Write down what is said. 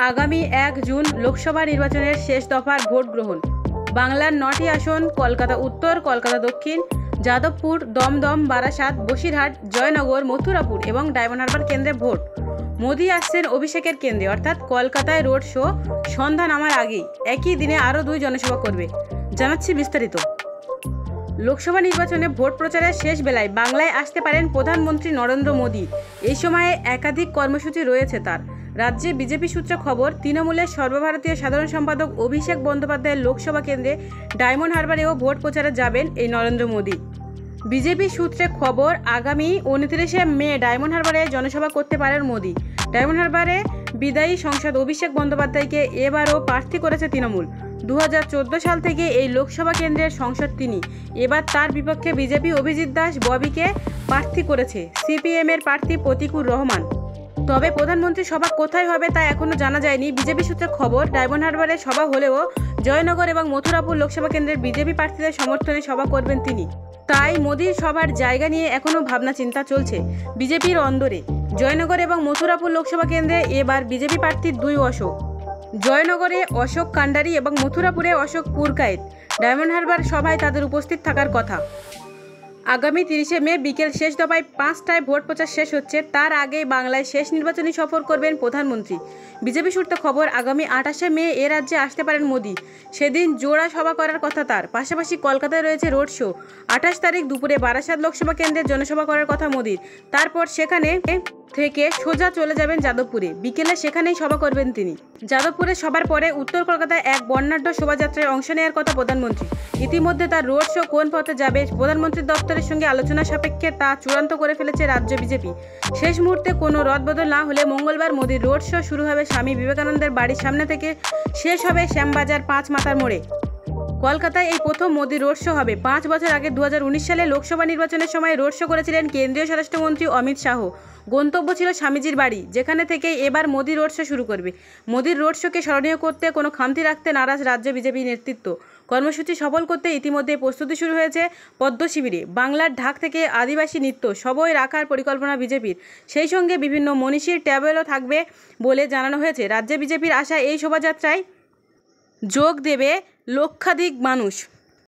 আগামী 1 জুন লোকসভা নির্বাচনের শেষ দফার ভোট গ্রহণ। বাংলার 9টি আসন কলকাতা উত্তর, কলকাতা দক্ষিণ, যাদবপুর, দমদম, বারাসাত, বসিরহাট, জয়নগর, মথুরাপুর এবং ডায়মন্ড হারবার কেন্দ্রে ভোট। মোদি আসছেন অভিষেকের কেন্দ্রে অর্থাৎ কলকাতায় রোড শো সন্ধ্যা নামার আগেই। একই দিনে আরও 2 জনসভা করবে, জানাচ্ছি বিস্তারিত। লোকসভা নির্বাচনে ভোট প্রচারের শেষ বেলায় বাংলায় আসতে পারেন প্রধানমন্ত্রী নরেন্দ্র মোদি। এই সময়ে একাধিক কর্মসূচি রয়েছে তার। রাজ্যে বিজেপি সূত্রে খবর, তৃণমূলের সর্বভারতীয় সাধারণ সম্পাদক অভিষেক বন্দ্যোপাধ্যায়ের লোকসভা কেন্দ্রে ডায়মন্ড হারবারেও ভোট প্রচারে যাবেন এই নরেন্দ্র মোদি। বিজেপি সূত্রে খবর, আগামী 29শে মে ডায়মন্ড হারবারে জনসভা করতে পারেন মোদি। ডায়মন্ড হারবারে বিদায়ী সাংসদ অভিষেক বন্দ্যোপাধ্যায়কে এবারও প্রার্থী করেছে তৃণমূল। 2014 সাল থেকে এই লোকসভা কেন্দ্রের সংসদ তিনি। এবার তার বিপক্ষে বিজেপি অভিজিৎ দাস ববিকে প্রার্থী করেছে সিপিএমের প্রার্থী প্রতিকুর রহমান। তবে প্রধানমন্ত্রী সভা কোথায় হবে তা এখনও জানা যায়নি। বিজেপি সূত্রে খবর, ডায়মন্ড হারবারে সভা হলেও জয়নগর এবং মথুরাপুর লোকসভা কেন্দ্রের বিজেপি প্রার্থীদের সমর্থনে সভা করবেন তিনি। তাই মোদির সভার জায়গা নিয়ে এখনও ভাবনা চিন্তা চলছে বিজেপির অন্দরে। জয়নগর এবং মথুরাপুর লোকসভা কেন্দ্রে এবার বিজেপি প্রার্থী 2 অশোক। জয়নগরে অশোক কান্ডারি এবং মথুরাপুরে অশোক পুরকায়েত। ডায়মন্ড হারবার সভায় তাদের উপস্থিত থাকার কথা। আগামী 30শে মে বিকেল শেষ দফায় 5টায় ভোট প্রচার শেষ হচ্ছে। তার আগেই বাংলায় শেষ নির্বাচনী সফর করবেন প্রধানমন্ত্রী। বিজেপি সূত্রে খবর, আগামী 28শে মে এ রাজ্যে আসতে পারেন মোদি। সেদিন জোড়া সভা করার কথা তার। পাশাপাশি কলকাতায় রয়েছে রোড শো। 28 তারিখ দুপুরে বারাসাত লোকসভা কেন্দ্রের জনসভা করার কথা মোদির। তারপর সেখানে থেকে সোজা চলে যাবেন যাদবপুরে। বিকেলে সেখানেই সভা করবেন তিনি। যাদবপুরে সভার পরে উত্তর কলকাতায় এক বর্ণাঢ্য শোভাযাত্রায় অংশ নেওয়ার কথা প্রধানমন্ত্রী। ইতিমধ্যে তার রোড শো কোন পথে যাবে প্রধানমন্ত্রীর দপ্তরের সঙ্গে আলোচনা সাপেক্ষে তা চূড়ান্ত করে ফেলেছে রাজ্য বিজেপি। শেষ মুহূর্তে কোনো রদবদল না হলে মঙ্গলবার মোদির রোড শো শুরু হবে স্বামী বিবেকানন্দের বাড়ির সামনে থেকে, শেষ হবে শ্যামবাজার 5 মাথার মোড়ে। কলকাতায় এই প্রথম মোদি রোড শো হবে। 5 বছর আগে 2019 সালে লোকসভা নির্বাচনের সময় রোড শো করেছিলেন কেন্দ্রীয় স্বরাষ্ট্রমন্ত্রী অমিত শাহ। গন্তব্য ছিল স্বামীজির বাড়ি, যেখানে থেকেই এবার মোদি রোড শো শুরু করবে। মোদির রোড শোকে স্মরণীয় করতে কোনো খামতি রাখতে নারাজ রাজ্য বিজেপি নেতৃত্ব। কর্মসূচি সফল করতে ইতিমধ্যে প্রস্তুতি শুরু হয়েছে পদ্ম শিবিরে। বাংলার ঢাক থেকে আদিবাসী নৃত্য সবই রাখার পরিকল্পনা বিজেপির। সেই সঙ্গে বিভিন্ন মনীষীর ট্যাবলও থাকবে বলে জানানো হয়েছে। রাজ্যে বিজেপির আশা এই শোভাযাত্রায় যোগ দেবে লক্ষাধিক মানুষ।